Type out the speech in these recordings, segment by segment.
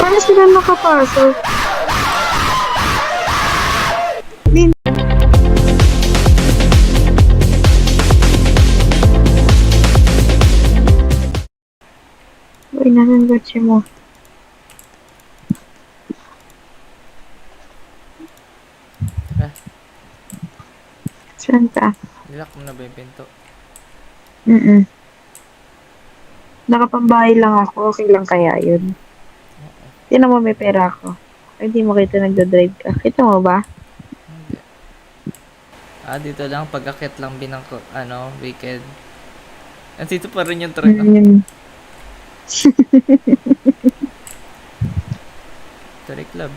Paano sila nakapasok? Di, uy, nasan kotse mo? Ah, Saan ka? nilak mo na ba yung pinto? Mm-mm. Nakapambahay lang ako. Okay lang kaya yun? Tinan mo may pera ako. Ay, hindi mo kita nagdadrive ka. Kita mo ba? Hindi. Dito lang. Pag-akit lang binang weekend. Dito pa rin yung truck, ah. Hmm. Truck club.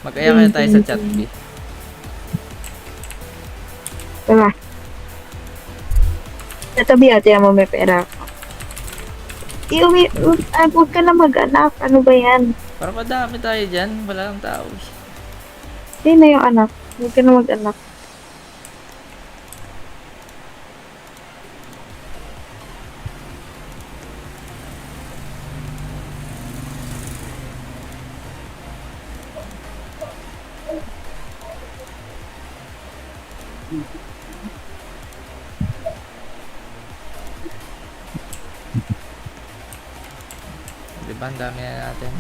Mag-aya kaya Ding, tayo ding, sa chat, ding. B. Tara. Natabi ate mo may pera ako. Iuwi, huwag ka na mag-anak. Ano ba yan? Para madami tayo dyan. Wala lang tao. Hindi na yung anak. Huwag ka na mag-anak. Diba? Ang dami na natin.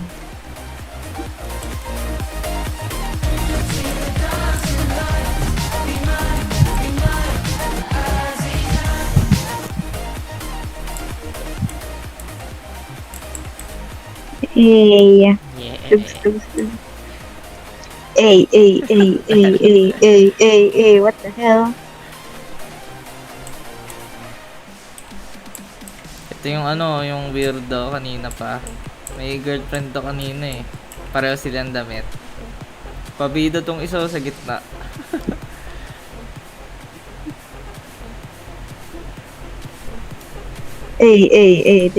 Hey. Tugs, Yeah. tugs, tugs. Hey, what the hell? Ito yung yung weirdo kanina pa. May girlfriend to kanina eh. Pareho silang damit. Pabida tong isa sa gitna. Hey.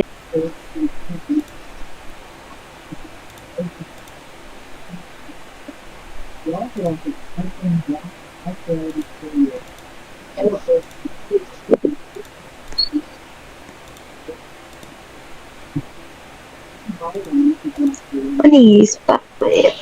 Please, stop it.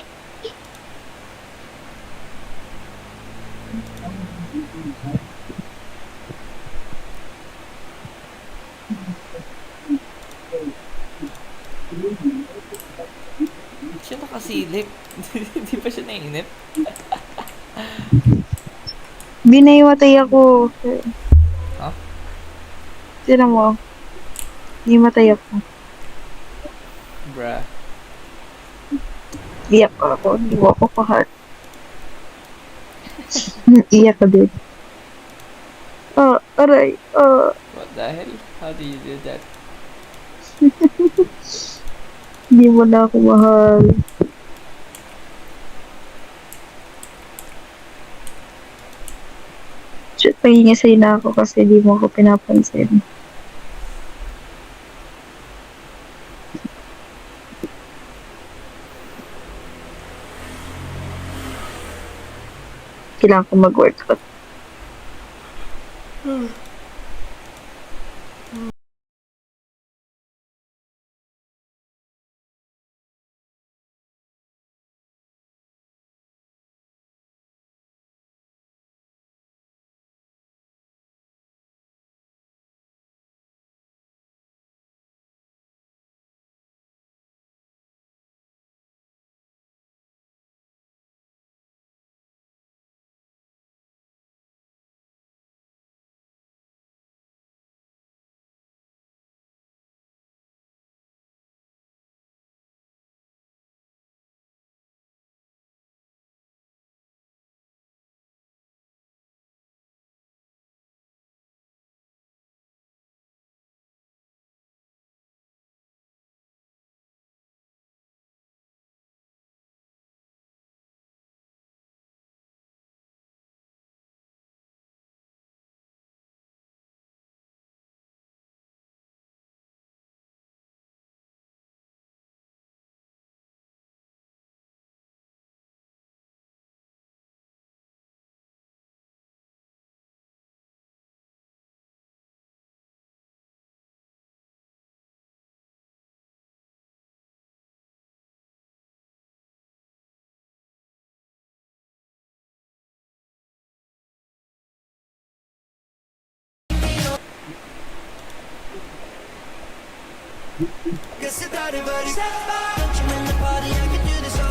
Siya nakasilip. Hindi pa siya nainip. Binaywatay ako. Huh? Sino mo? Himatay ako. Bruh. Iyak ako. Hindi mo ako pa-heart. Iyak ka din. Aray. What the hell? How do you do that? Hindi mo na ako mahal. Shit, nangingisay na ako kasi di mo ako pinapansin. Kailangan ko mag-workout.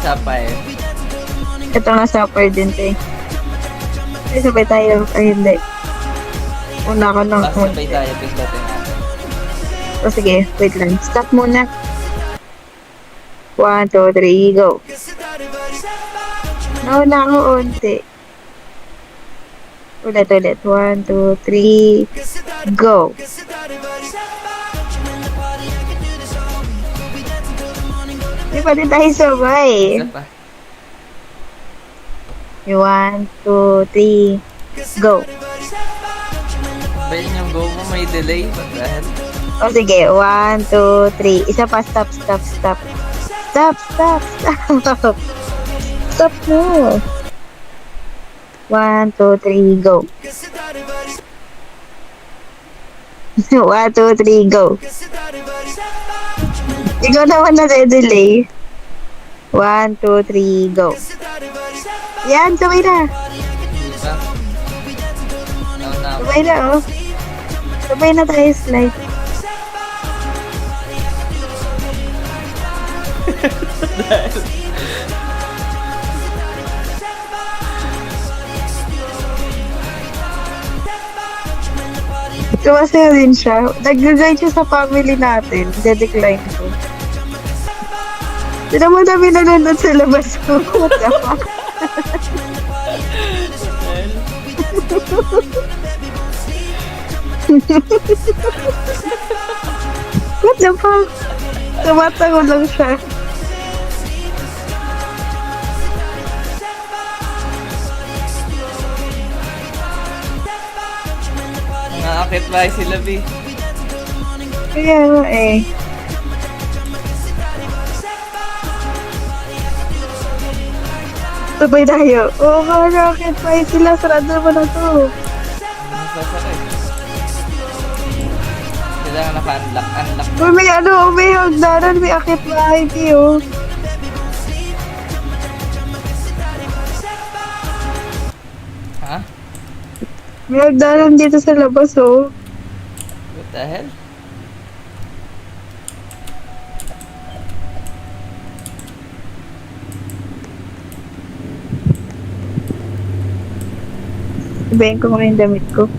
Sapay. Ito nga supper din, te. Ay, sabay tayo. Ay, hindi. Una ka ng Sabay tayo, pigdating natin. O sige, wait lang. Stop muna. 1, 2, 3, go. Nauna ako unti. Ulit. 1, 2, 3, go. Di pa din tayo sabay. Isa pa. 1, 2, 3, go. Ba yun yung go mo, may delay? What the hell? O sige, 1, 2, 3. Isa pa, stop. Stop. Stop mo. 1, 2, 3, go. 1, 2, 3, go. Ikaw naman na delay. 1, 2, 3, go. Yan, sabay na. Hindi pa. Nauna ako. Sabay na, oh. Sabay na tayo slide. Sumasayo din siya. Nag-guide siya sa family natin. De-decline ko. Tinan mo dami nanonood sa labas ko. What the fuck? What the fuck? Tumatago lang siya. Nangaakit ba sila, B? Kaya nga eh. Sabay tayo. Oo nga, rocket pa sila. Sarado naman na to. Sasakay. Kailangan naka-unlock. Uy, may hagdanan, may akit bahay tiyo. Ha? May hagdanan dito sa labas, oh. What the hell? Sabihin ko mga yung damit ko.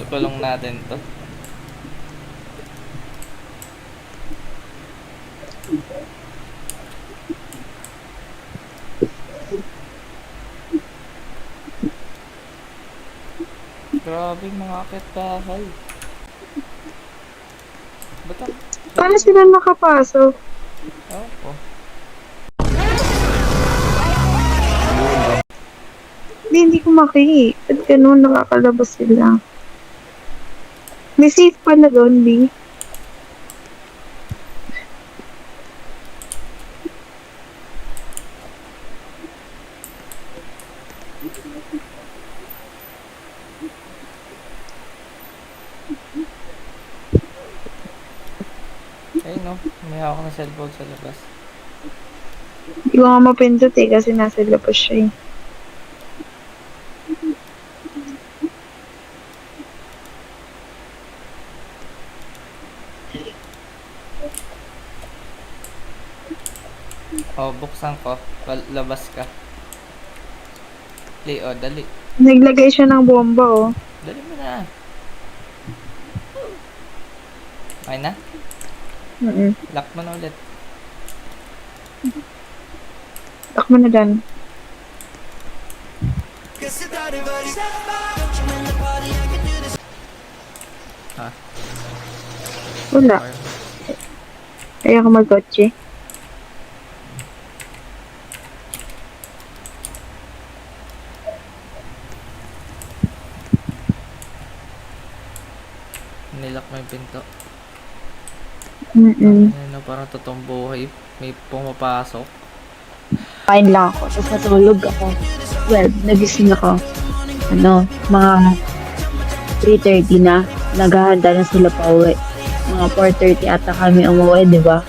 Kulong natin to. Grabe mga akit bahay. Ba't ang... Paano sila nakapasok? Opo. Hindi ko maki. Ba't ganun nakakalabas sila? May safe pa na doon, B. Ayun no, may hawak na cellphone sa labas. Hindi ko nga mapindot eh kasi nasa labas siya eh. Oh, buksan ko. Labas ka. Dali, oh, dali. Naglagay siya ng bomba oh. Dali mo na. Okay na? Lock mo na ulit. Lock mo na dyan. Ha? Wala. Kaya ka mag-kotse. Nilock mo yung pinto. Ano, parang totoong buhay. May pumapasok. Kain lang ako, tapos natulog ako. Well, nagising ako. Mga 3:30 na. Naghahanda na sila pa uwi. Mga 4:30 ata kami umuwi, di ba?